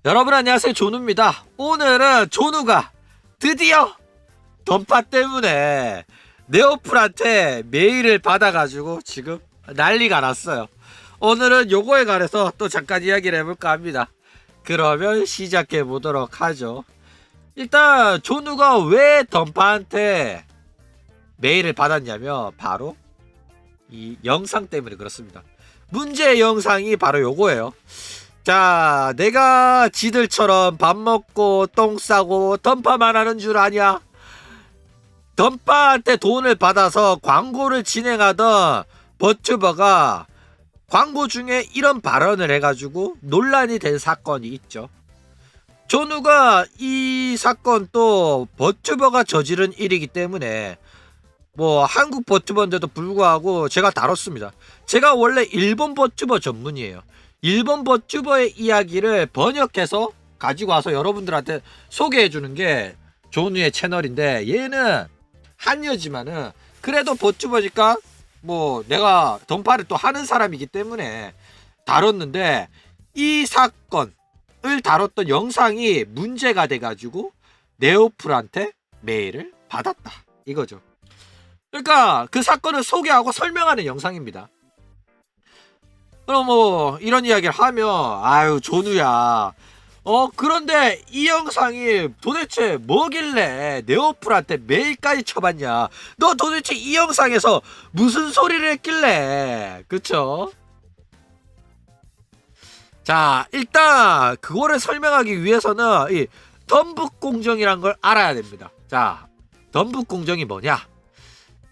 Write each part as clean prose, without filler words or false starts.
여러분 안녕하세요, 조누입니다. 오늘은 조누가 드디어 던파 때문에 네오플한테 메일을 받아가지고 지금 난리가 났어요. 오늘은 요거에 관해서 또 잠깐 이야기를 해볼까 합니다. 그러면 시작해 보도록 하죠. 일단 조누가 왜 던파한테 메일을 받았냐면 바로 이 영상 때문에 그렇습니다. 문제의 영상이 바로 요거예요. 자, 내가 지들처럼 밥 먹고 똥 싸고 던파만 하는 줄 아냐? 던파한테 돈을 받아서 광고를 진행하던 버튜버가 광고 중에 이런 발언을 해가지고 논란이 된 사건이 있죠. 조누가 이 사건 또 버튜버가 저지른 일이기 때문에 뭐 한국 버튜버인데도 불구하고 제가 다뤘습니다. 제가 원래 일본 버튜버 전문이에요. 일본 버튜버의 이야기를 번역해서 가지고 와서 여러분들한테 소개해주는 게 조누의 채널인데, 얘는 한여지만은 그래도 버튜버니까 뭐 내가 던파를 또 하는 사람이기 때문에 다뤘는데, 이 사건을 다뤘던 영상이 문제가 돼가지고 네오플한테 메일을 받았다 이거죠. 그러니까 그 사건을 소개하고 설명하는 영상입니다. 그럼 뭐 이런 이야기를 하면 아유 조누야, 그런데 이 영상이 도대체 뭐길래 네오플한테 메일까지 쳐봤냐? 너 도대체 이 영상에서 무슨 소리를 했길래? 그쵸? 자, 일단 그거를 설명하기 위해서는 이 덤북공정이란 걸 알아야 됩니다. 자, 덤북공정이 뭐냐?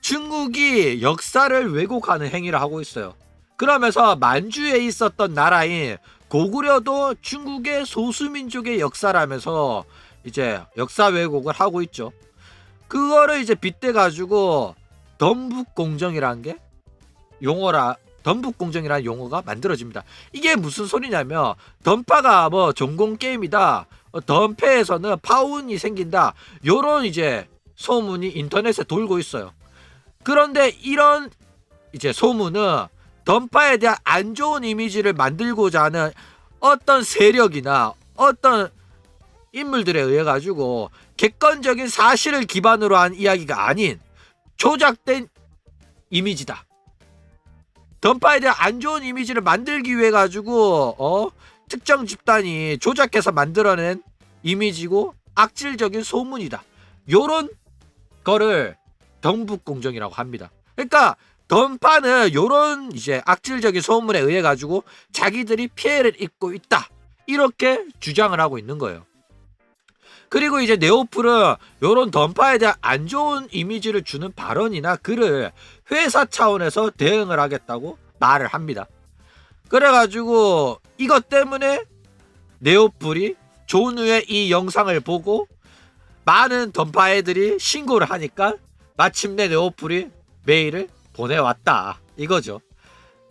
중국이 역사를 왜곡하는 행위를 하고 있어요. 그러면서 만주에 있었던 나라인 고구려도 중국의 소수민족의 역사라면서 이제 역사 왜곡을 하고 있죠. 그거를 이제 빗대가지고 덤북공정이라는 게 덤북공정이라는 용어가 만들어집니다. 이게 무슨 소리냐면, 던파가 뭐 전공 게임이다, 던패에서는 파운이 생긴다, 요런 이제 소문이 인터넷에 돌고 있어요. 그런데 이런 이제 소문은 던파에 대한 안 좋은 이미지를 만들고자 하는 어떤 세력이나 어떤 인물들에 의해 가지고 객관적인 사실을 기반으로 한 이야기가 아닌 조작된 이미지다. 던파에 대한 안 좋은 이미지를 만들기 위해 가지고 특정 집단이 조작해서 만들어낸 이미지고 악질적인 소문이다. 요런 거를 덤북공정이라고 합니다. 그러니까 던파는 요런 이제 악질적인 소문에 의해 가지고 자기들이 피해를 입고 있다, 이렇게 주장을 하고 있는 거예요. 그리고 이제 네오플은 요런 던파에 대한 안 좋은 이미지를 주는 발언이나 글을 회사 차원에서 대응을 하겠다고 말을 합니다. 그래가지고 이것 때문에 네오플이 조누의 이 영상을 보고 많은 던파 애들이 신고를 하니까 마침내 네오플이 메일을 보내왔다 이거죠.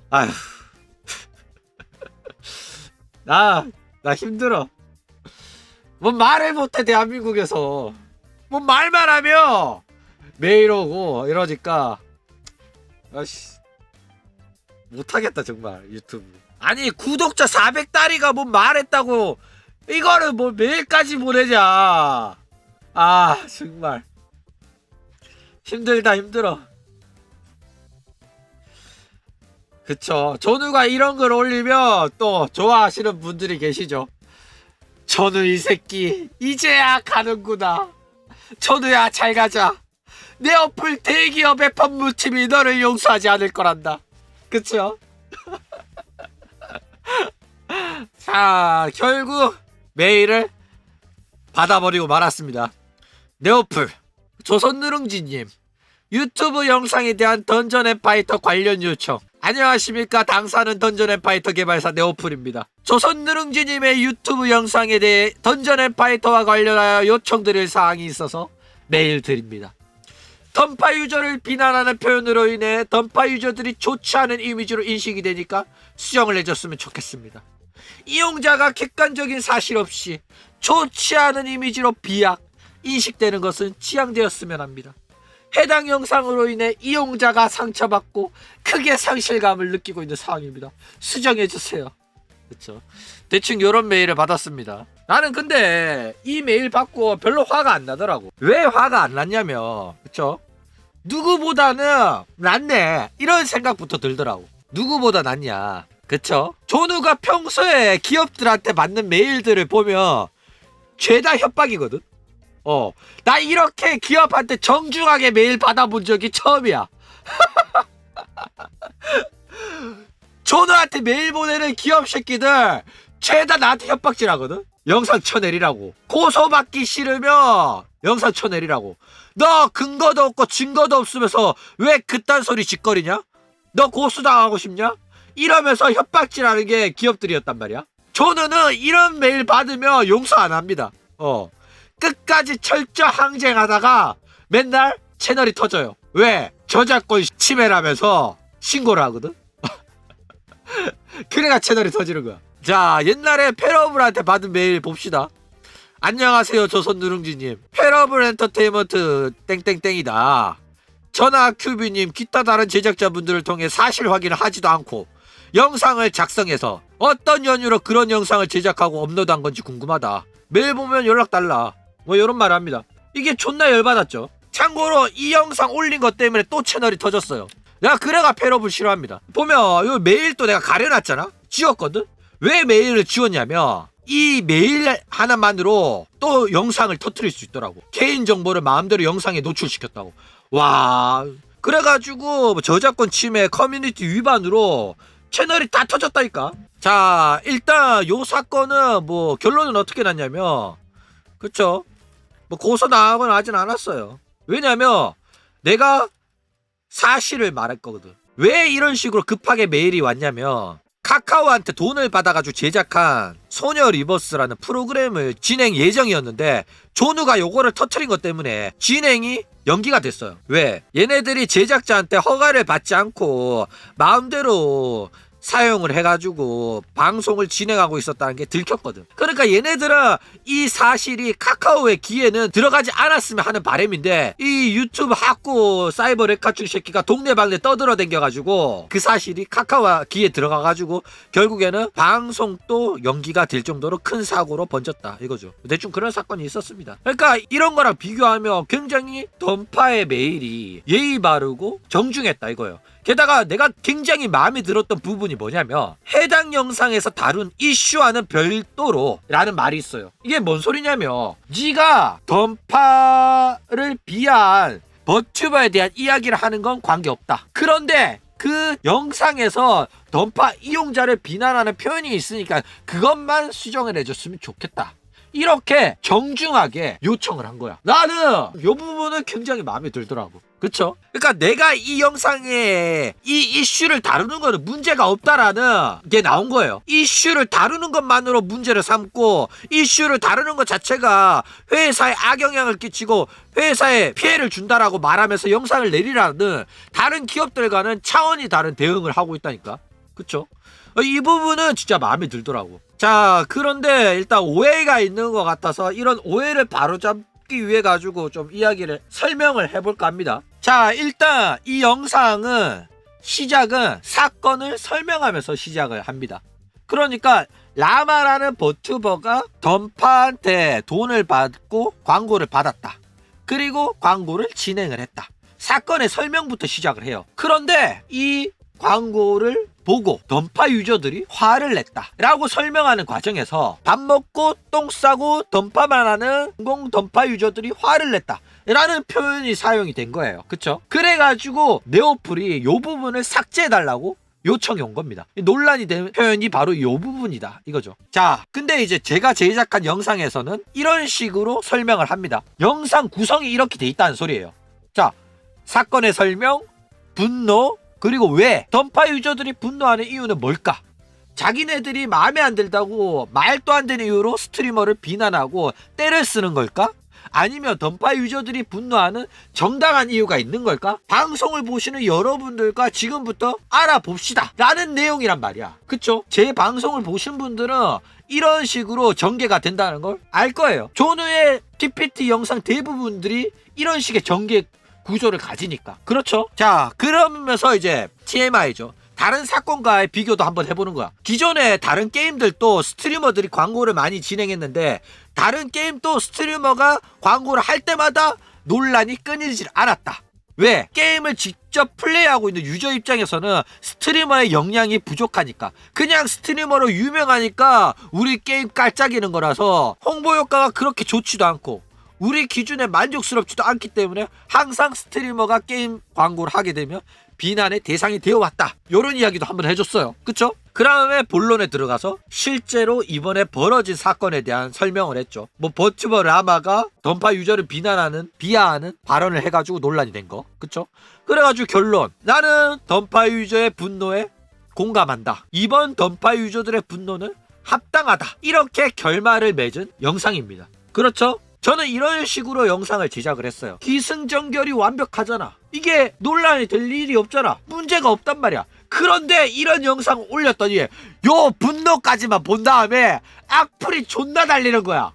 아휴 나 힘들어. 뭐 말을 못해. 대한민국에서 뭐 말만 하면 메일 오고 이러니까 아씨 못하겠다 정말. 유튜브 아니 구독자 400다리가 뭐 말했다고 이거를 뭐 메일까지 보내자. 아 정말 힘들어. 그쵸. 조누가 이런 걸 올리면 또 좋아하시는 분들이 계시죠. 조누 이 새끼 이제야 가는구나. 조누야 잘 가자. 네오플 대기업의 법무팀이 너를 용서하지 않을 거란다. 그쵸? 자, 결국 메일을 받아버리고 말았습니다. 네오플 조선누룽지님, 유튜브 영상에 대한 던전앤파이터 관련 요청. 안녕하십니까. 당사는 던전앤파이터 개발사 네오플입니다. 조선누룽지님의 유튜브 영상에 대해 던전앤파이터와 관련하여 요청드릴 사항이 있어서 메일 드립니다. 던파 유저를 비난하는 표현으로 인해 던파 유저들이 좋지 않은 이미지로 인식이 되니까 수정을 해줬으면 좋겠습니다. 이용자가 객관적인 사실 없이 좋지 않은 이미지로 비약, 인식되는 것은 지양되었으면 합니다. 해당 영상으로 인해 이용자가 상처받고 크게 상실감을 느끼고 있는 상황입니다. 수정해주세요. 그쵸. 대충 요런 메일을 받았습니다. 나는 근데 이 메일 받고 별로 화가 안 나더라고. 왜 화가 안 났냐면, 그쵸? 누구보다는 낫네, 이런 생각부터 들더라고. 누구보다 낫냐, 그쵸? 존우가 평소에 기업들한테 받는 메일들을 보면 죄다 협박이거든. 나 이렇게 기업한테 정중하게 메일 받아본 적이 처음이야. 존우한테 메일 보내는 기업 새끼들 죄다 나한테 협박질하거든. 영상 쳐내리라고. 고소받기 싫으면 영상 쳐내리라고. 너 근거도 없고 증거도 없으면서 왜 그딴 소리 짓거리냐? 너 고소당하고 싶냐? 이러면서 협박질하는 게 기업들이었단 말이야. 존우는 이런 메일 받으면 용서 안 합니다. 끝까지 철저 항쟁하다가 맨날 채널이 터져요. 왜? 저작권 침해라면서 신고를 하거든. 그래가 채널이 터지는 거야. 자, 옛날에 페러블한테 받은 메일 봅시다. 안녕하세요, 조선누룽지님. 페러블 엔터테인먼트 땡땡땡이다. 전하 큐비님, 기타 다른 제작자분들을 통해 사실 확인을 하지도 않고 영상을 작성해서 어떤 연유로 그런 영상을 제작하고 업로드한 건지 궁금하다. 메일 보면 연락 달라. 뭐 이런 말을 합니다. 이게 존나 열받았죠. 참고로 이 영상 올린 것 때문에 또 채널이 터졌어요. 내가 그래가 페러블 싫어합니다. 보면 이 메일 또 내가 가려놨잖아. 지웠거든. 왜 메일을 지웠냐면 이 메일 하나만으로 또 영상을 터뜨릴 수 있더라고. 개인정보를 마음대로 영상에 노출시켰다고. 와, 그래가지고 저작권 침해, 커뮤니티 위반으로 채널이 다 터졌다니까. 자, 일단 요 사건은 뭐 결론은 어떻게 났냐면, 그쵸, 뭐 고소 나가거나 하진 않았어요. 왜냐면 내가 사실을 말할 거거든. 왜 이런 식으로 급하게 메일이 왔냐면, 카카오한테 돈을 받아가지고 제작한 소녀 리버스라는 프로그램을 진행 예정이었는데 존우가 요거를 터트린 것 때문에 진행이 연기가 됐어요. 왜? 얘네들이 제작자한테 허가를 받지 않고 마음대로 사용을 해가지고 방송을 진행하고 있었다는 게 들켰거든. 그러니까 얘네들은 이 사실이 카카오의 귀에는 들어가지 않았으면 하는 바람인데 이 유튜브 학고 사이버 레카충 새끼가 동네방네 떠들어댕겨가지고 그 사실이 카카오 귀에 들어가가지고 결국에는 방송도 연기가 될 정도로 큰 사고로 번졌다 이거죠. 대충 그런 사건이 있었습니다. 그러니까 이런 거랑 비교하면 굉장히 던파의 메일이 예의 바르고 정중했다 이거예요. 게다가 내가 굉장히 마음에 들었던 부분이 뭐냐면 해당 영상에서 다룬 이슈와는 별도로 라는 말이 있어요. 이게 뭔 소리냐면 네가 던파를 비하한 버튜버에 대한 이야기를 하는 건 관계없다. 그런데 그 영상에서 던파 이용자를 비난하는 표현이 있으니까 그것만 수정을 해줬으면 좋겠다. 이렇게 정중하게 요청을 한 거야. 나는 이 부분은 굉장히 마음에 들더라고. 그쵸? 그러니까 내가 이 영상에 이 이슈를 다루는 거는 문제가 없다라는 게 나온 거예요. 이슈를 다루는 것만으로 문제를 삼고 이슈를 다루는 것 자체가 회사에 악영향을 끼치고 회사에 피해를 준다라고 말하면서 영상을 내리라는 다른 기업들과는 차원이 다른 대응을 하고 있다니까. 그쵸? 이 부분은 진짜 마음에 들더라고. 자, 그런데 일단 오해가 있는 것 같아서 이런 오해를 바로잡기 위해 가지고 좀 이야기를 설명을 해볼까 합니다. 자, 일단 이 영상은 시작은 사건을 설명하면서 시작을 합니다. 그러니까 라마라는 버튜버가 던파한테 돈을 받고 광고를 받았다. 그리고 광고를 진행을 했다. 사건의 설명부터 시작을 해요. 그런데 이 광고를 보고 던파 유저들이 화를 냈다 라고 설명하는 과정에서 밥 먹고 똥 싸고 던파만 하는 공공 던파 유저들이 화를 냈다 라는 표현이 사용이 된 거예요. 그쵸? 그래가지고 네오플이 이 부분을 삭제해달라고 요청이 온 겁니다. 논란이 된 표현이 바로 이 부분이다 이거죠. 자, 근데 이제 제가 제작한 영상에서는 이런 식으로 설명을 합니다. 영상 구성이 이렇게 돼 있다는 소리예요. 자, 사건의 설명, 분노, 그리고 왜 던파 유저들이 분노하는 이유는 뭘까? 자기네들이 마음에 안 들다고 말도 안 되는 이유로 스트리머를 비난하고 때를 쓰는 걸까? 아니면 던파 유저들이 분노하는 정당한 이유가 있는 걸까? 방송을 보시는 여러분들과 지금부터 알아봅시다 라는 내용이란 말이야. 그쵸? 제 방송을 보신 분들은 이런 식으로 전개가 된다는 걸 알 거예요. 존우의 TPT 영상 대부분들이 이런 식의 전개 구조를 가지니까. 그렇죠? 자, 그러면서 이제 TMI죠. 다른 사건과의 비교도 한번 해보는 거야. 기존에 다른 게임들도 스트리머들이 광고를 많이 진행했는데 다른 게임도 스트리머가 광고를 할 때마다 논란이 끊이질 않았다. 왜? 게임을 직접 플레이하고 있는 유저 입장에서는 스트리머의 역량이 부족하니까, 그냥 스트리머로 유명하니까 우리 게임 깔짝이는 거라서 홍보 효과가 그렇게 좋지도 않고 우리 기준에 만족스럽지도 않기 때문에 항상 스트리머가 게임 광고를 하게 되면 비난의 대상이 되어왔다. 이런 이야기도 한번 해줬어요. 그쵸? 그 다음에 본론에 들어가서 실제로 이번에 벌어진 사건에 대한 설명을 했죠. 뭐 버튜버 라마가 던파 유저를 비하하는 발언을 해가지고 논란이 된 거. 그쵸? 그래가지고 결론, 나는 던파 유저의 분노에 공감한다. 이번 던파 유저들의 분노는 합당하다. 이렇게 결말을 맺은 영상입니다. 그렇죠? 저는 이런 식으로 영상을 제작을 했어요. 기승전결이 완벽하잖아. 이게 논란이 될 일이 없잖아. 문제가 없단 말이야. 그런데 이런 영상 올렸더니 요 분노까지만 본 다음에 악플이 존나 달리는 거야.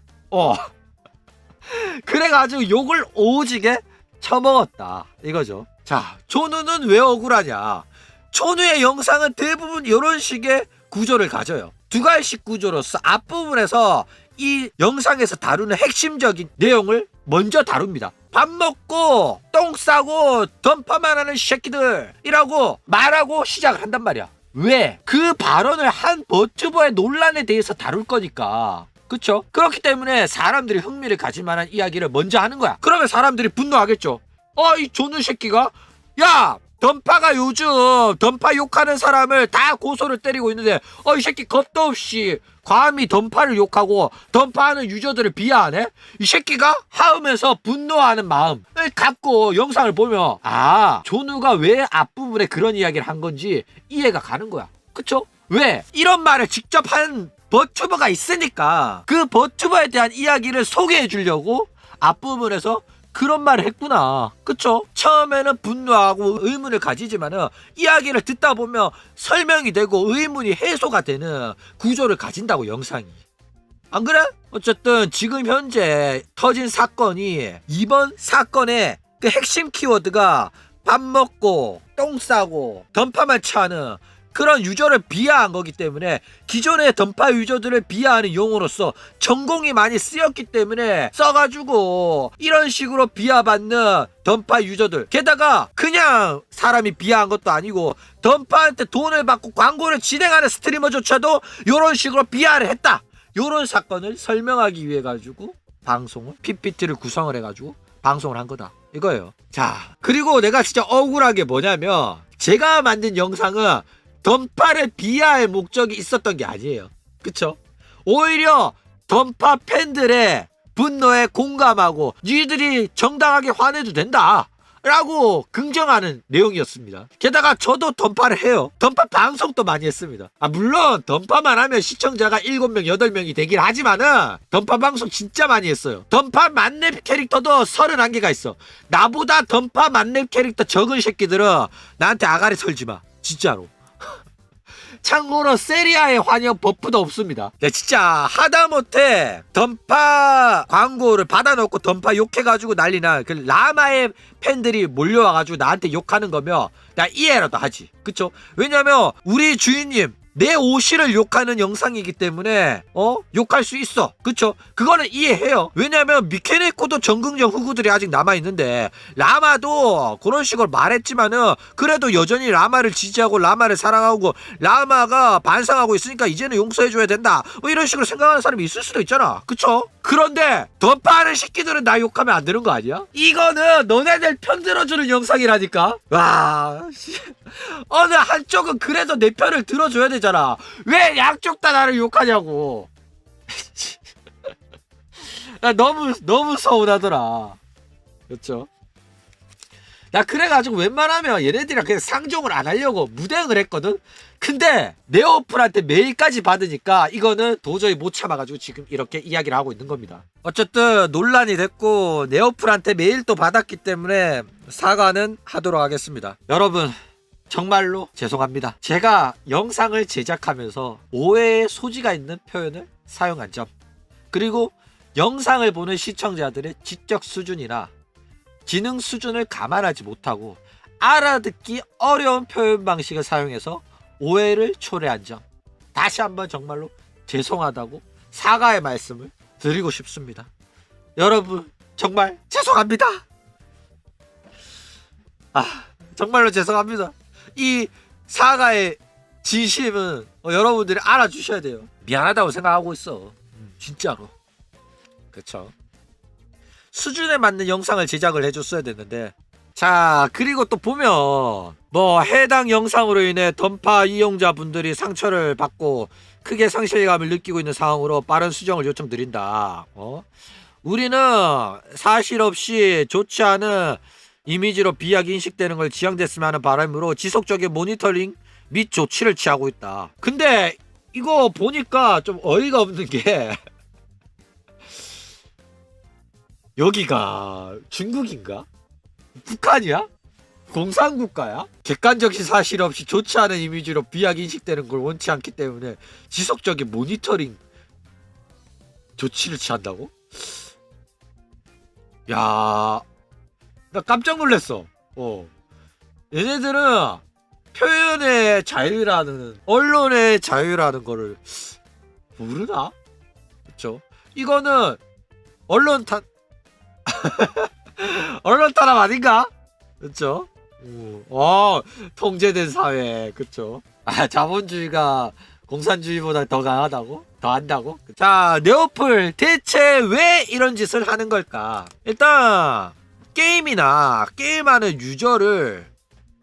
그래가지고 욕을 오지게 처먹었다 이거죠. 자, 조누는 왜 억울하냐. 조누의 영상은 대부분 이런 식의 구조를 가져요. 두 갈씩 구조로서 앞부분에서 이 영상에서 다루는 핵심적인 내용을 먼저 다룹니다. 밥 먹고 똥 싸고 던파만 하는 새끼들이라고 말하고 시작을 한단 말이야. 왜? 그 발언을 한 버튜버의 논란에 대해서 다룰 거니까. 그쵸? 그렇기 때문에 사람들이 흥미를 가질 만한 이야기를 먼저 하는 거야. 그러면 사람들이 분노하겠죠. 이 조는 새끼가, 야! 던파가 요즘 던파 욕하는 사람을 다 고소를 때리고 있는데 이 새끼 겁도 없이 감히 던파를 욕하고 던파하는 유저들을 비하하네? 이 새끼가 하으면서 분노하는 마음을 갖고 영상을 보면 조누가 왜 앞부분에 그런 이야기를 한 건지 이해가 가는 거야. 그쵸? 왜? 이런 말을 직접 한 버튜버가 있으니까 그 버튜버에 대한 이야기를 소개해 주려고 앞부분에서 그런 말을 했구나. 그쵸? 처음에는 분노하고 의문을 가지지만은 이야기를 듣다 보면 설명이 되고 의문이 해소가 되는 구조를 가진다고, 영상이. 안 그래? 어쨌든 지금 현재 터진 사건이, 이번 사건의 그 핵심 키워드가 밥 먹고 똥 싸고 던파만 차는 그런 유저를 비하한 거기 때문에, 기존의 던파 유저들을 비하하는 용어로서 전공이 많이 쓰였기 때문에 써가지고 이런 식으로 비하받는 던파 유저들, 게다가 그냥 사람이 비하한 것도 아니고 던파한테 돈을 받고 광고를 진행하는 스트리머조차도 이런 식으로 비하를 했다. 이런 사건을 설명하기 위해 가지고 방송을, PPT를 구성을 해가지고 방송을 한 거다 이거예요. 자, 그리고 내가 진짜 억울한 게 뭐냐면, 제가 만든 영상은 던파를 비하할 목적이 있었던 게 아니에요. 그쵸? 오히려 던파 팬들의 분노에 공감하고 니들이 정당하게 화내도 된다 라고 긍정하는 내용이었습니다. 게다가 저도 던파를 해요. 던파 방송도 많이 했습니다. 물론 던파만 하면 시청자가 7명, 8명이 되긴 하지만은 던파 방송 진짜 많이 했어요. 던파 만렙 캐릭터도 31개가 있어. 나보다 던파 만렙 캐릭터 적은 새끼들은 나한테 아가리 털지 마. 진짜로. 참고로 세리아의 환영 버프도 없습니다. 진짜 하다못해 던파 광고를 받아놓고 던파 욕해가지고 난리나 그 라마의 팬들이 몰려와가지고 나한테 욕하는 거면 나 이해라도 하지. 그쵸? 왜냐면 우리 주인님 내 오시를 욕하는 영상이기 때문에 욕할 수 있어. 그쵸? 그거는 이해해요. 왜냐면 미케네코도 정긍정 후구들이 아직 남아있는데, 라마도 그런 식으로 말했지만은 그래도 여전히 라마를 지지하고 라마를 사랑하고 라마가 반성하고 있으니까 이제는 용서해줘야 된다, 이런 식으로 생각하는 사람이 있을 수도 있잖아. 그쵸? 그런데 던파하는 새끼들은 나 욕하면 안 되는 거 아니야? 이거는 너네들 편들어주는 영상이라니까. 와, 어느 한쪽은 그래도 내 편을 들어줘야 되잖아. 왜 양쪽 다 나를 욕하냐고. 나 너무 서운하더라. 그렇죠? 나 그래가지고 웬만하면 얘네들이랑 그냥 상종을 안 하려고 무대응을 했거든. 근데 네오플한테 메일까지 받으니까 이거는 도저히 못 참아가지고 지금 이렇게 이야기를 하고 있는 겁니다. 어쨌든 논란이 됐고 네오플한테 메일도 받았기 때문에 사과는 하도록 하겠습니다. 여러분 정말로 죄송합니다. 제가 영상을 제작하면서 오해의 소지가 있는 표현을 사용한 점, 그리고 영상을 보는 시청자들의 지적 수준이나 지능 수준을 감안하지 못하고 알아듣기 어려운 표현 방식을 사용해서 오해를 초래한 점 다시 한번 정말로 죄송하다고 사과의 말씀을 드리고 싶습니다. 여러분 정말 죄송합니다. 정말로 죄송합니다. 이 사과의 진심은 여러분들이 알아주셔야 돼요. 미안하다고 생각하고 있어. 진짜로. 그쵸. 수준에 맞는 영상을 제작을 해줬어야 됐는데. 자, 그리고 또 보면 뭐 해당 영상으로 인해 던파 이용자분들이 상처를 받고 크게 상실감을 느끼고 있는 상황으로 빠른 수정을 요청드린다. 우리는 사실 없이 좋지 않은 이미지로 비하기 인식되는 걸 지양됐으면 하는 바람으로 지속적인 모니터링 및 조치를 취하고 있다. 근데 이거 보니까 좀 어이가 없는 게 여기가 중국인가? 북한이야? 공산국가야? 객관적인 사실 없이 좋지 않은 이미지로 비하기 인식되는 걸 원치 않기 때문에 지속적인 모니터링 조치를 취한다고? 야, 나 깜짝 놀랐어. 얘네들은 표현의 자유라는, 언론의 자유라는 거를 모르나? 그쵸? 이거는 언론 탄압 아닌가? 그쵸? 통제된 사회. 그쵸? 자본주의가 공산주의보다 더 강하다고? 더 한다고? 자, 네오플 대체 왜 이런 짓을 하는 걸까? 일단 게임이나 게임하는 유저를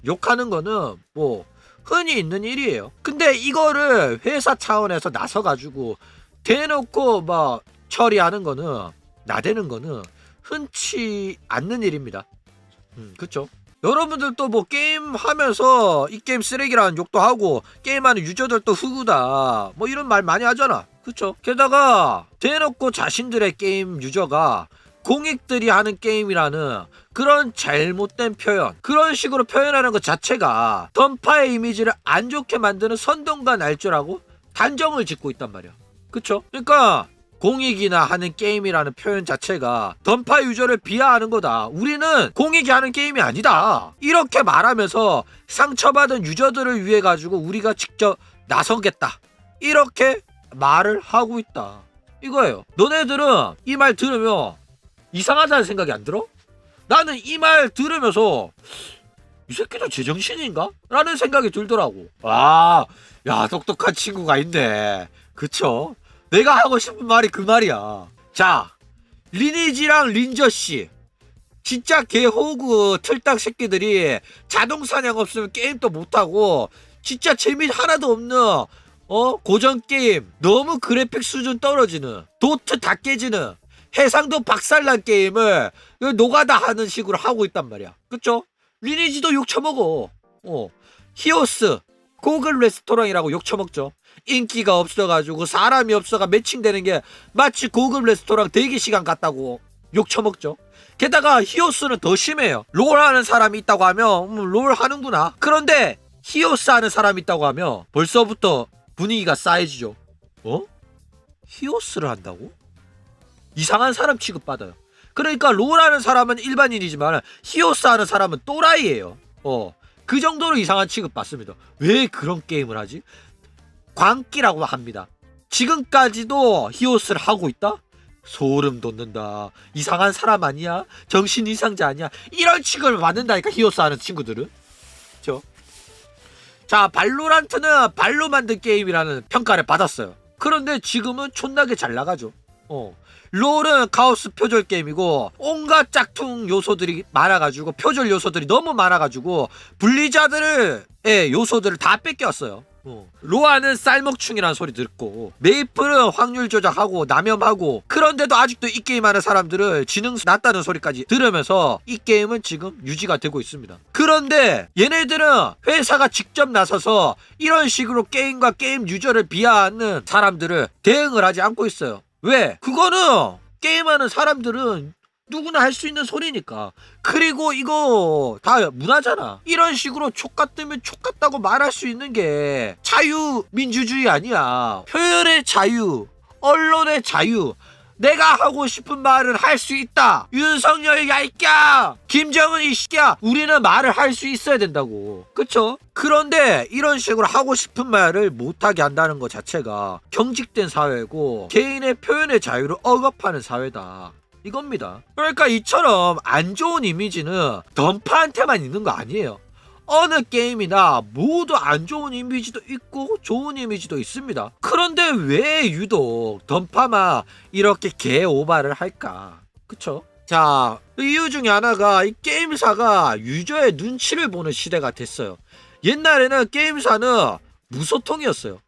욕하는 거는 뭐 흔히 있는 일이에요. 근데 이거를 회사 차원에서 나서가지고 대놓고 뭐 처리하는 거는, 나대는 거는 흔치 않는 일입니다. 그쵸? 여러분들도 뭐 게임 하면서 이 게임 쓰레기라는 욕도 하고 게임하는 유저들도 흑우다 뭐 이런 말 많이 하잖아. 그쵸? 게다가 대놓고 자신들의 게임 유저가 공익들이 하는 게임이라는 그런 잘못된 표현, 그런 식으로 표현하는 것 자체가 던파의 이미지를 안 좋게 만드는 선동과 날조라고 단정을 짓고 있단 말이야. 그쵸? 그러니까 공익이나 하는 게임이라는 표현 자체가 던파 유저를 비하하는 거다. 우리는 공익이 하는 게임이 아니다. 이렇게 말하면서 상처받은 유저들을 위해 가지고 우리가 직접 나서겠다. 이렇게 말을 하고 있다. 이거예요. 너네들은 이 말 들으면 이상하다는 생각이 안 들어? 나는 이 말 들으면서 이 새끼도 제정신인가? 라는 생각이 들더라고. 야, 똑똑한 친구가 있네. 그쵸? 내가 하고 싶은 말이 그 말이야. 자, 리니지랑 린저씨 진짜 개호구 틀딱 새끼들이 자동사냥 없으면 게임도 못하고 진짜 재미 하나도 없는 고전 게임, 너무 그래픽 수준 떨어지는, 도트 다 깨지는, 해상도 박살난 게임을 노가다 하는 식으로 하고 있단 말이야. 그쵸? 리니지도 욕 처먹어. 히오스 고글 레스토랑이라고 욕 처먹죠. 인기가 없어가지고 사람이 없어가 매칭되는 게 마치 고급 레스토랑 대기시간 같다고 욕 처먹죠. 게다가 히오스는 더 심해요. 롤 하는 사람이 있다고 하면 롤 하는구나. 그런데 히오스 하는 사람이 있다고 하면 벌써부터 분위기가 싸해지죠. 히오스를 한다고? 이상한 사람 취급받아요. 그러니까 롤 하는 사람은 일반인이지만 히오스 하는 사람은 또라이예요. 그 정도로 이상한 취급받습니다. 왜 그런 게임을 하지? 광기라고 합니다. 지금까지도 히오스를 하고 있다? 소름 돋는다. 이상한 사람 아니야? 정신 이상자 아니야? 이런 취급을 받는다니까, 히오스 하는 친구들은. 그렇죠? 자, 발로란트는 발로 만든 게임이라는 평가를 받았어요. 그런데 지금은 촌나게 잘 나가죠. 롤은 카오스 표절 게임이고 온갖 짝퉁 요소들이 많아가지고, 표절 요소들이 너무 많아가지고 블리자드의 요소들을 다 뺏겼어요. 로아는 쌀먹충이라는 소리 듣고, 메이플은 확률 조작하고 남염하고, 그런데도 아직도 이 게임 하는 사람들을 지능 낮다는 소리까지 들으면서 이 게임은 지금 유지가 되고 있습니다. 그런데 얘네들은 회사가 직접 나서서 이런 식으로 게임과 게임 유저를 비하하는 사람들을 대응을 하지 않고 있어요. 왜? 그거는 게임하는 사람들은 누구나 할 수 있는 소리니까. 그리고 이거 다 문화잖아. 이런 식으로 촉같으면 촉같다고 말할 수 있는 게 자유민주주의 아니야. 표현의 자유, 언론의 자유, 내가 하고 싶은 말을 할 수 있다. 윤석열 야 이끼야, 김정은 이 새끼야, 우리는 말을 할 수 있어야 된다고. 그쵸? 그런데 이런 식으로 하고 싶은 말을 못하게 한다는 것 자체가 경직된 사회고 개인의 표현의 자유를 억압하는 사회다, 이겁니다. 그러니까 이처럼 안 좋은 이미지는 던파한테만 있는 거 아니에요. 어느 게임이나 모두 안 좋은 이미지도 있고 좋은 이미지도 있습니다. 그런데 왜 유독 던파만 이렇게 개오바를 할까? 그쵸? 자, 이유 중에 하나가 이 게임사가 유저의 눈치를 보는 시대가 됐어요. 옛날에는 게임사는 무소통이었어요.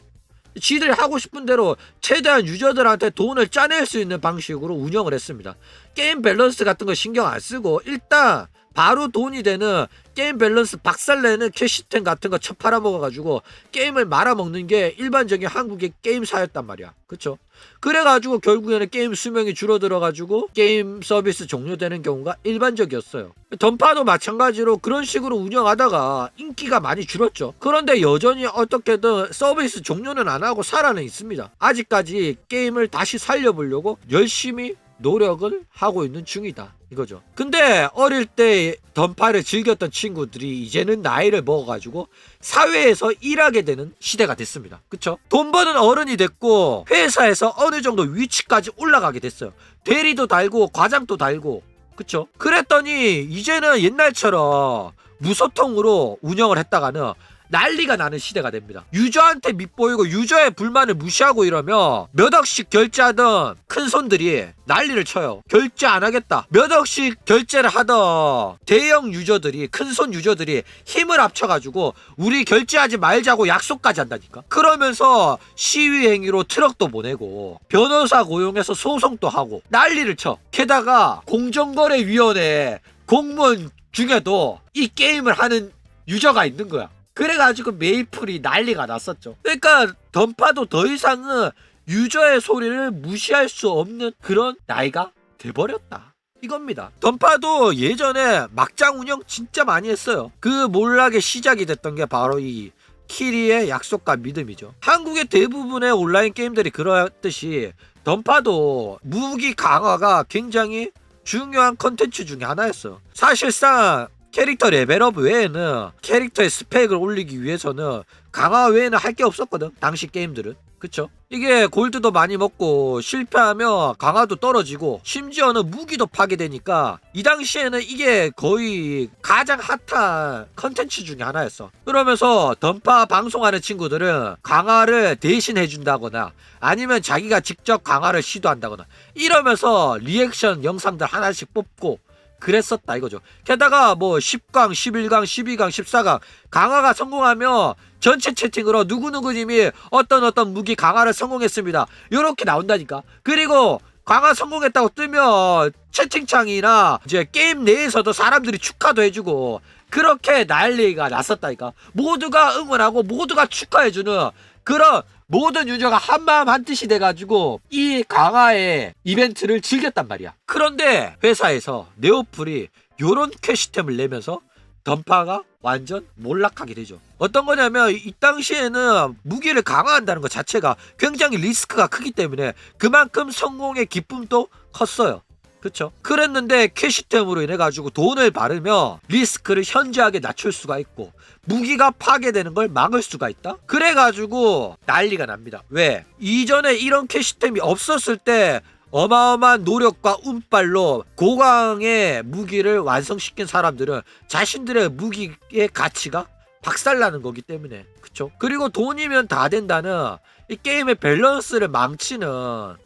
지들이 하고 싶은 대로 최대한 유저들한테 돈을 짜낼 수 있는 방식으로 운영을 했습니다. 게임 밸런스 같은 거 신경 안 쓰고 일단 바로 돈이 되는 게임 밸런스 박살내는 캐시템 같은 거 처팔아먹어가지고 게임을 말아먹는 게 일반적인 한국의 게임사였단 말이야. 그쵸? 그래가지고 결국에는 게임 수명이 줄어들어가지고 게임 서비스 종료되는 경우가 일반적이었어요. 던파도 마찬가지로 그런 식으로 운영하다가 인기가 많이 줄었죠. 그런데 여전히 어떻게든 서비스 종료는 안 하고 살아는 있습니다. 아직까지 게임을 다시 살려보려고 열심히 노력을 하고 있는 중이다, 이거죠. 근데 어릴 때 던파를 즐겼던 친구들이 이제는 나이를 먹어가지고 사회에서 일하게 되는 시대가 됐습니다. 그쵸? 돈 버는 어른이 됐고 회사에서 어느 정도 위치까지 올라가게 됐어요. 대리도 달고 과장도 달고. 그쵸? 그랬더니 이제는 옛날처럼 무소통으로 운영을 했다가는 난리가 나는 시대가 됩니다. 유저한테 밉보이고 유저의 불만을 무시하고 이러면 몇 억씩 결제하던 큰손들이 난리를 쳐요. 결제 안 하겠다. 몇 억씩 결제를 하던 대형 유저들이, 큰손 유저들이 힘을 합쳐가지고 우리 결제하지 말자고 약속까지 한다니까. 그러면서 시위 행위로 트럭도 보내고 변호사 고용해서 소송도 하고 난리를 쳐. 게다가 공정거래위원회 공무원 중에도 이 게임을 하는 유저가 있는 거야. 그래가지고 메이플이 난리가 났었죠. 그러니까 던파도 더 이상은 유저의 소리를 무시할 수 없는 그런 나이가 돼버렸다, 이겁니다. 던파도 예전에 막장 운영 진짜 많이 했어요. 그 몰락의 시작이 됐던 게 바로 이 키리의 약속과 믿음이죠. 한국의 대부분의 온라인 게임들이 그렇듯이 던파도 무기 강화가 굉장히 중요한 컨텐츠 중에 하나였어요. 사실상 캐릭터 레벨업 외에는 캐릭터의 스펙을 올리기 위해서는 강화 외에는 할 게 없었거든, 당시 게임들은. 그쵸? 이게 골드도 많이 먹고 실패하면 강화도 떨어지고 심지어는 무기도 파괴되니까 이 당시에는 이게 거의 가장 핫한 컨텐츠 중에 하나였어. 그러면서 던파 방송하는 친구들은 강화를 대신 해준다거나 아니면 자기가 직접 강화를 시도한다거나 이러면서 리액션 영상들 하나씩 뽑고 그랬었다, 이거죠. 게다가 뭐 10강, 11강, 12강, 14강 강화가 성공하면 전체 채팅으로 누구누구님이 어떤 무기 강화를 성공했습니다, 요렇게 나온다니까. 그리고 강화 성공했다고 뜨면 채팅창이나 이제 게임 내에서도 사람들이 축하도 해주고 그렇게 난리가 났었다니까. 모두가 응원하고 모두가 축하해주는 그런 모든 유저가 한마음 한뜻이 돼가지고 이 강화의 이벤트를 즐겼단 말이야. 그런데 회사에서 네오플이 요런 퀘시템을 내면서 던파가 완전 몰락하게 되죠. 어떤 거냐면 이 당시에는 무기를 강화한다는 것 자체가 굉장히 리스크가 크기 때문에 그만큼 성공의 기쁨도 컸어요. 그쵸? 그랬는데 캐시템으로 인해 가지고 돈을 바르면 리스크를 현저하게 낮출 수가 있고 무기가 파괴되는 걸 막을 수가 있다? 그래가지고 난리가 납니다. 왜? 이전에 이런 캐시템이 없었을 때 어마어마한 노력과 운빨로 고강의 무기를 완성시킨 사람들은 자신들의 무기의 가치가 박살나는 거기 때문에. 그쵸? 그리고 돈이면 다 된다는 이 게임의 밸런스를 망치는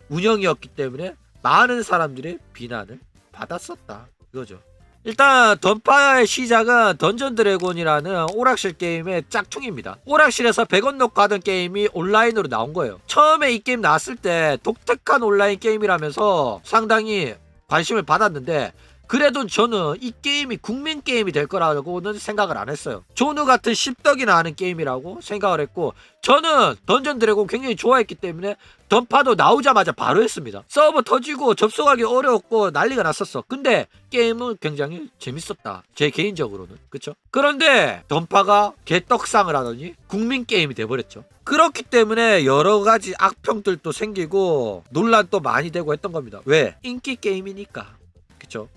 운영이었기 때문에 많은 사람들의 비난을 받았었다, 이거죠. 일단 던파의 시작은 던전 드래곤이라는 오락실 게임의 짝퉁입니다. 오락실에서 100원 넣고 하던 게임이 온라인으로 나온 거예요. 처음에 이 게임 나왔을 때 독특한 온라인 게임이라면서 상당히 관심을 받았는데 그래도 저는 이 게임이 국민 게임이 될 거라고는 생각을 안 했어요. 조누 같은 십덕이나 하는 게임이라고 생각을 했고, 저는 던전 드래곤 굉장히 좋아했기 때문에 던파도 나오자마자 바로 했습니다. 서버 터지고 접속하기 어려웠고 난리가 났었어. 근데 게임은 굉장히 재밌었다, 제 개인적으로는. 그쵸? 그런데 던파가 개떡상을 하더니 국민 게임이 돼버렸죠. 그렇기 때문에 여러가지 악평들도 생기고 논란도 많이 되고 했던 겁니다. 왜? 인기 게임이니까. 그쵸?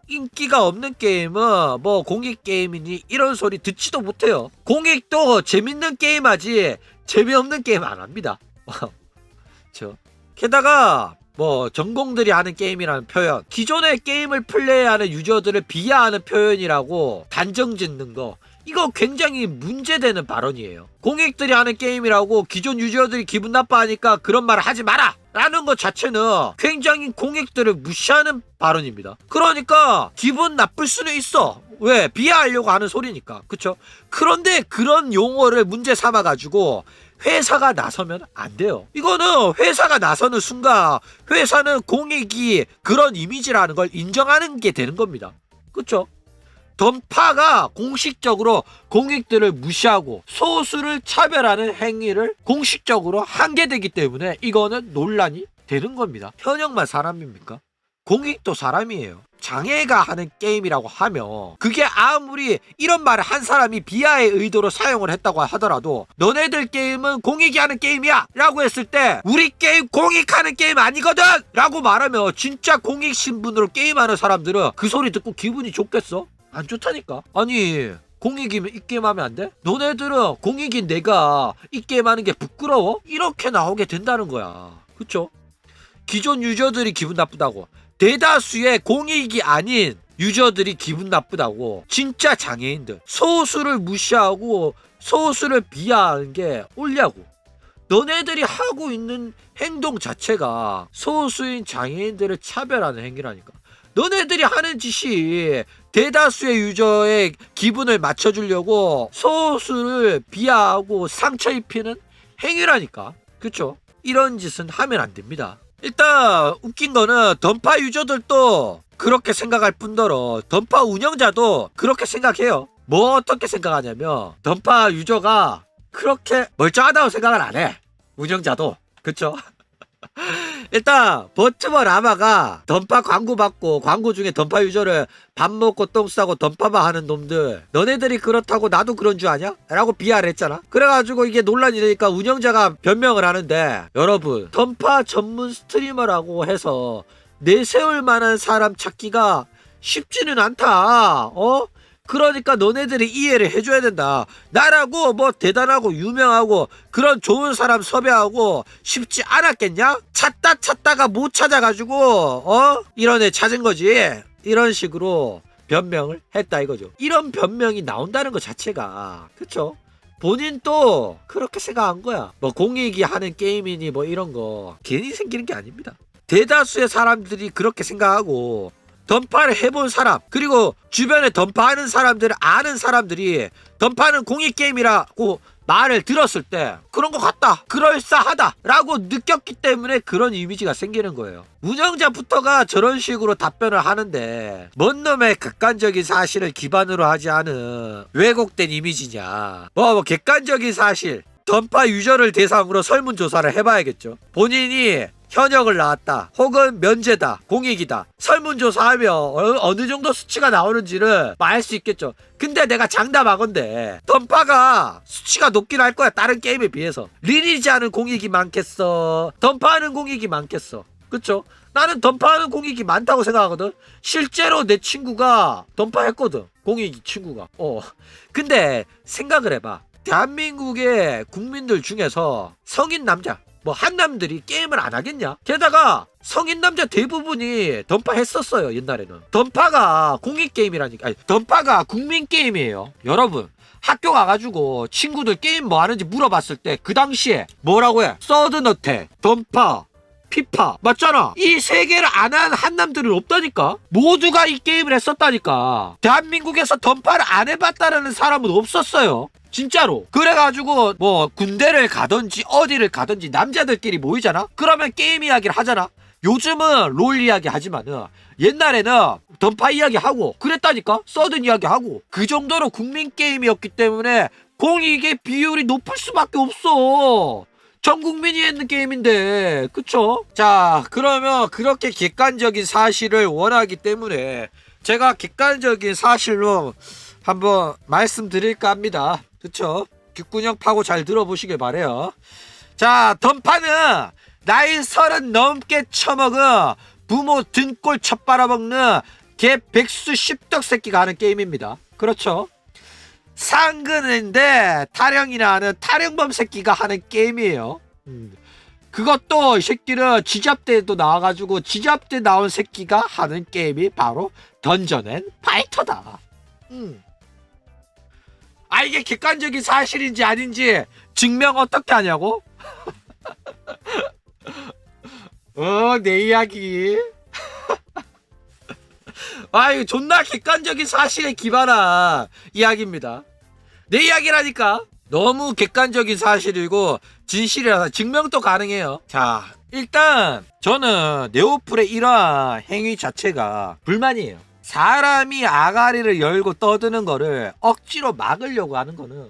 인기가 없는 게임은 뭐 공익 게임이니 이런 소리 듣지도 못해요. 공익도 재밌는 게임 하지 재미없는 게임 안 합니다. 그쵸? 게다가 뭐 전공들이 하는 게임이라는 표현, 기존의 게임을 플레이하는 유저들을 비하하는 표현이라고 단정 짓는 거, 이거 굉장히 문제되는 발언이에요. 공익들이 하는 게임이라고 기존 유저들이 기분 나빠하니까 그런 말을 하지 마라! 라는 것 자체는 굉장히 공익들을 무시하는 발언입니다. 그러니까 기분 나쁠 수는 있어. 왜? 비하하려고 하는 소리니까. 그쵸? 그런데 그런 용어를 문제 삼아가지고 회사가 나서면 안 돼요. 이거는 회사가 나서는 순간 회사는 공익이 그런 이미지라는 걸 인정하는 게 되는 겁니다. 그쵸? 던파가 공식적으로 공익들을 무시하고 소수를 차별하는 행위를 공식적으로 한 게 되기 때문에 이거는 논란이 되는 겁니다. 현역만 사람입니까? 공익도 사람이에요. 장애가 하는 게임이라고 하면 그게 아무리 이런 말을 한 사람이 비하의 의도로 사용을 했다고 하더라도 너네들 게임은 공익이 하는 게임이야 라고 했을 때 우리 게임 공익하는 게임 아니거든 라고 말하면 진짜 공익 신분으로 게임하는 사람들은 그 소리 듣고 기분이 좋겠어? 안 좋다니까. 아니 공익이면 이 게임 하면 안 돼? 너네들은 공익인 내가 이 게임 하는 게 부끄러워? 이렇게 나오게 된다는 거야. 그쵸? 기존 유저들이 기분 나쁘다고, 대다수의 공익이 아닌 유저들이 기분 나쁘다고, 진짜 장애인들 소수를 무시하고 소수를 비하하는 게 옳냐고. 너네들이 하고 있는 행동 자체가 소수인 장애인들을 차별하는 행위라니까. 너네들이 하는 짓이 대다수의 유저의 기분을 맞춰주려고 소수를 비하하고 상처 입히는 행위라니까. 그쵸? 이런 짓은 하면 안 됩니다. 일단 웃긴 거는 던파 유저들도 그렇게 생각할 뿐더러 던파 운영자도 그렇게 생각해요. 뭐 어떻게 생각하냐면 던파 유저가 그렇게 멀쩡하다고 생각을 안 해. 운영자도. 그쵸? 일단 버트버 라마가 던파 광고 받고 광고 중에 던파 유저를 밥 먹고 똥 싸고 던파만 하는 놈들 너네들이 그렇다고 나도 그런 줄 아냐? 라고 비하를 했잖아. 그래가지고 이게 논란이 되니까 운영자가 변명을 하는데, 여러분 던파 전문 스트리머라고 해서 내세울 만한 사람 찾기가 쉽지는 않다. 그러니까 너네들이 이해를 해줘야 된다. 나라고 뭐 대단하고 유명하고 그런 좋은 사람 섭외하고 쉽지 않았겠냐? 찾다가 못 찾아가지고 이런 애 찾은 거지. 이런 식으로 변명을 했다 이거죠. 이런 변명이 나온다는 것 자체가, 그쵸? 본인도 그렇게 생각한 거야. 뭐 공익이 하는 게임이니 뭐 이런 거 괜히 생기는 게 아닙니다. 대다수의 사람들이 그렇게 생각하고 던파를 해본 사람, 그리고 주변에 던파하는 사람들을 아는 사람들이 던파는 공익게임이라고 말을 들었을 때 그런 것 같다, 그럴싸하다 라고 느꼈기 때문에 그런 이미지가 생기는 거예요. 운영자부터가 저런 식으로 답변을 하는데 뭔 놈의 객관적인 사실을 기반으로 하지 않은 왜곡된 이미지냐. 뭐 객관적인 사실, 던파 유저를 대상으로 설문조사를 해봐야겠죠. 본인이 현역을 나왔다, 혹은 면제다, 공익이다, 설문조사하면 어느 정도 수치가 나오는지를 알 수 있겠죠. 근데 내가 장담하건대 던파가 수치가 높긴 할 거야. 다른 게임에 비해서 리니지하는 공익이 많겠어, 던파하는 공익이 많겠어. 그쵸? 나는 던파하는 공익이 많다고 생각하거든. 실제로 내 친구가 던파했거든, 공익 친구가. 근데 생각을 해봐. 대한민국의 국민들 중에서 성인 남자 뭐 한남들이 게임을 안 하겠냐? 게다가 성인 남자 대부분이 던파 했었어요. 옛날에는 던파가 공익 게임이라니까. 아니, 던파가 국민 게임이에요. 여러분 학교 가가지고 친구들 게임 뭐 하는지 물어봤을 때 그 당시에 뭐라고 해? 서든어택, 던파, 피파 맞잖아. 이 세 개를 안 한 한남들은 없다니까. 모두가 이 게임을 했었다니까. 대한민국에서 던파를 안 해봤다라는 사람은 없었어요. 진짜로. 그래가지고 뭐 군대를 가든지 어디를 가든지 남자들끼리 모이잖아. 그러면 게임 이야기를 하잖아. 요즘은 롤 이야기 하지만은 옛날에는 던파 이야기 하고 그랬다니까. 서든 이야기 하고 그 정도로 국민 게임이었기 때문에 공익의 비율이 높을 수밖에 없어. 전 국민이 했는 게임인데, 그쵸? 자, 그러면 그렇게 객관적인 사실을 원하기 때문에 제가 객관적인 사실로 한번 말씀드릴까 합니다. 그쵸? 귓구녕 파고 잘 들어보시길 바래요. 자, 던파는 나이 30 넘게 처먹은 부모 등골 첫 빨아먹는 개 백수 십덕 새끼가 하는 게임입니다. 그렇죠? 상근인데 타령이나 하는 타령범 새끼가 하는 게임이에요. 그것도 이 새끼는 지잡대에도 나와가지고 지잡대 나온 새끼가 하는 게임이 바로 던전 앤 파이터다. 아, 이게 객관적인 사실인지 아닌지 증명 어떻게 하냐고? 내 이야기. 아, 이거 존나 객관적인 사실에 기반한 이야기입니다. 내 이야기라니까. 너무 객관적인 사실이고 진실이라서 증명도 가능해요. 자, 일단 저는 네오플의 이러한 행위 자체가 불만이에요. 사람이 아가리를 열고 떠드는 거를 억지로 막으려고 하는 거는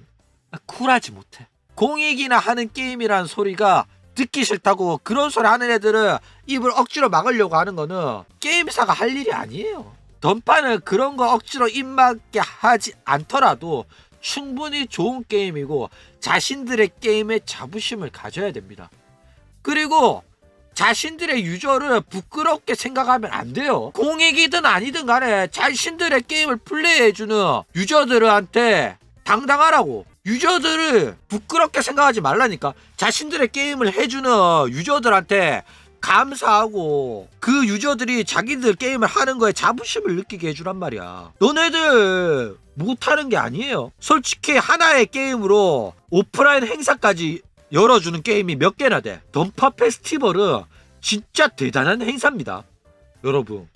쿨하지 못해. 공익이나 하는 게임이라는 소리가 듣기 싫다고 그런 소리 하는 애들은 입을 억지로 막으려고 하는 거는 게임사가 할 일이 아니에요. 던파는 그런 거 억지로 입 막게 하지 않더라도 충분히 좋은 게임이고 자신들의 게임에 자부심을 가져야 됩니다. 그리고 자신들의 유저를 부끄럽게 생각하면 안 돼요. 공익이든 아니든 간에 자신들의 게임을 플레이해주는 유저들한테 당당하라고. 유저들을 부끄럽게 생각하지 말라니까. 자신들의 게임을 해주는 유저들한테 감사하고 그 유저들이 자기들 게임을 하는 거에 자부심을 느끼게 해주란 말이야. 너네들 못하는 게 아니에요. 솔직히 하나의 게임으로 오프라인 행사까지 열어주는 게임이 몇 개나 돼. 던파 페스티벌은 진짜 대단한 행사입니다. 여러분,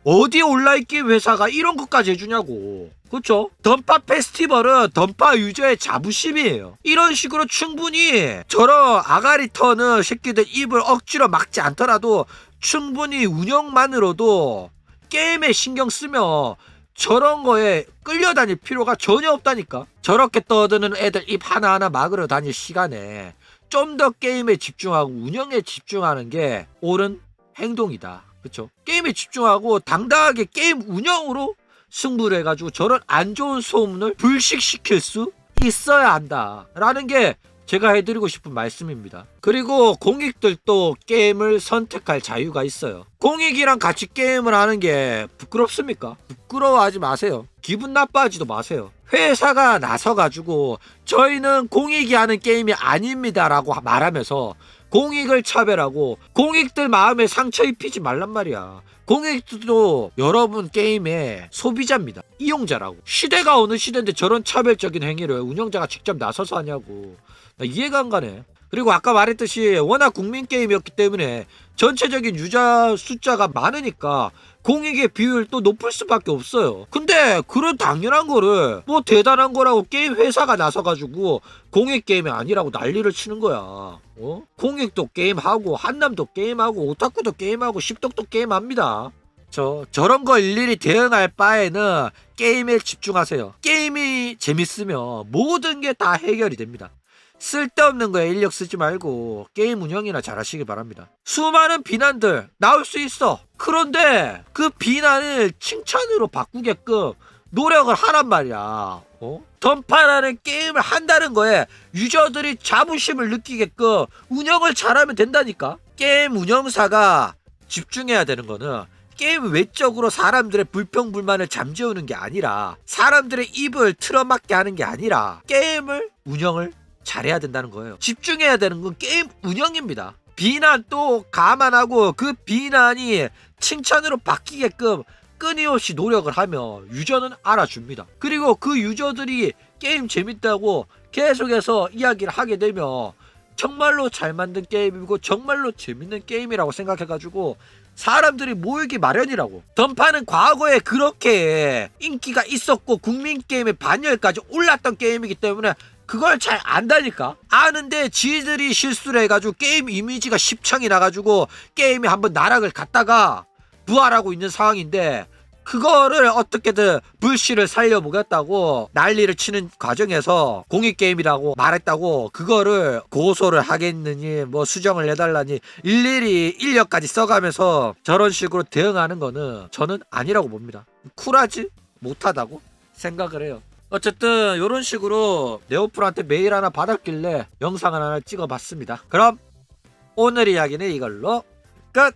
어디 온라인 게임 회사가 이런 것까지 해주냐고. 그렇죠? 던파 페스티벌은 던파 유저의 자부심이에요. 이런 식으로 충분히 저런 아가리 터는 새끼들 입을 억지로 막지 않더라도 충분히 운영만으로도 게임에 신경 쓰면 저런 거에 끌려다닐 필요가 전혀 없다니까. 저렇게 떠드는 애들 입 하나하나 막으러 다닐 시간에 좀 더 게임에 집중하고 운영에 집중하는 게 옳은 행동이다. 그쵸? 게임에 집중하고 당당하게 게임 운영으로 승부를 해가지고 저런 안 좋은 소문을 불식시킬 수 있어야 한다 라는 게 제가 해드리고 싶은 말씀입니다. 그리고 공익들도 게임을 선택할 자유가 있어요. 공익이랑 같이 게임을 하는 게 부끄럽습니까? 부끄러워하지 마세요. 기분 나빠하지도 마세요. 회사가 나서가지고 저희는 공익이 하는 게임이 아닙니다 라고 말하면서 공익을 차별하고 공익들 마음에 상처 입히지 말란 말이야. 공익도 여러분 게임의 소비자입니다. 이용자라고. 시대가 어느 시대인데 저런 차별적인 행위를 운영자가 직접 나서서 하냐고. 나 이해가 안 가네. 그리고 아까 말했듯이 워낙 국민 게임이었기 때문에 전체적인 유저 숫자가 많으니까 공익의 비율도 높을 수밖에 없어요. 근데 그런 당연한 거를 뭐 대단한 거라고 게임 회사가 나서가지고 공익 게임이 아니라고 난리를 치는 거야. 공익도 게임하고 한남도 게임하고 오타쿠도 게임하고 십덕도 게임합니다. 저런 거 일일이 대응할 바에는 게임에 집중하세요. 게임이 재밌으면 모든 게 다 해결이 됩니다. 쓸데없는 거에 인력 쓰지 말고 게임 운영이나 잘하시기 바랍니다. 수많은 비난들 나올 수 있어. 그런데 그 비난을 칭찬으로 바꾸게끔 노력을 하란 말이야. 던파라는 게임을 한다는 거에 유저들이 자부심을 느끼게끔 운영을 잘하면 된다니까. 게임 운영사가 집중해야 되는 거는 게임 외적으로 사람들의 불평불만을 잠재우는 게 아니라 사람들의 입을 틀어막게 하는 게 아니라 게임을 운영을 잘해야 된다는 거예요. 집중해야 되는 건 게임 운영입니다. 비난도 감안하고 그 비난이 칭찬으로 바뀌게끔 끊임없이 노력을 하면 유저는 알아줍니다. 그리고 그 유저들이 게임 재밌다고 계속해서 이야기를 하게 되면 정말로 잘 만든 게임이고 정말로 재밌는 게임이라고 생각해가지고 사람들이 모이기 마련이라고. 던파는 과거에 그렇게 인기가 있었고 국민 게임의 반열까지 올랐던 게임이기 때문에 그걸 잘 안다니까. 아는데 지들이 실수를 해가지고 게임 이미지가 10창이 나가지고 게임이 한번 나락을 갔다가 부활하고 있는 상황인데, 그거를 어떻게든 불씨를 살려보겠다고 난리를 치는 과정에서 공익게임이라고 말했다고 그거를 고소를 하겠느니 뭐 수정을 해달라니 일일이 인력까지 써가면서 저런 식으로 대응하는 거는 저는 아니라고 봅니다. 쿨하지 못하다고 생각을 해요. 어쨌든 이런 식으로 네오플한테 메일 하나 받았길래 영상을 하나 찍어봤습니다. 그럼 오늘 이야기는 이걸로 끝!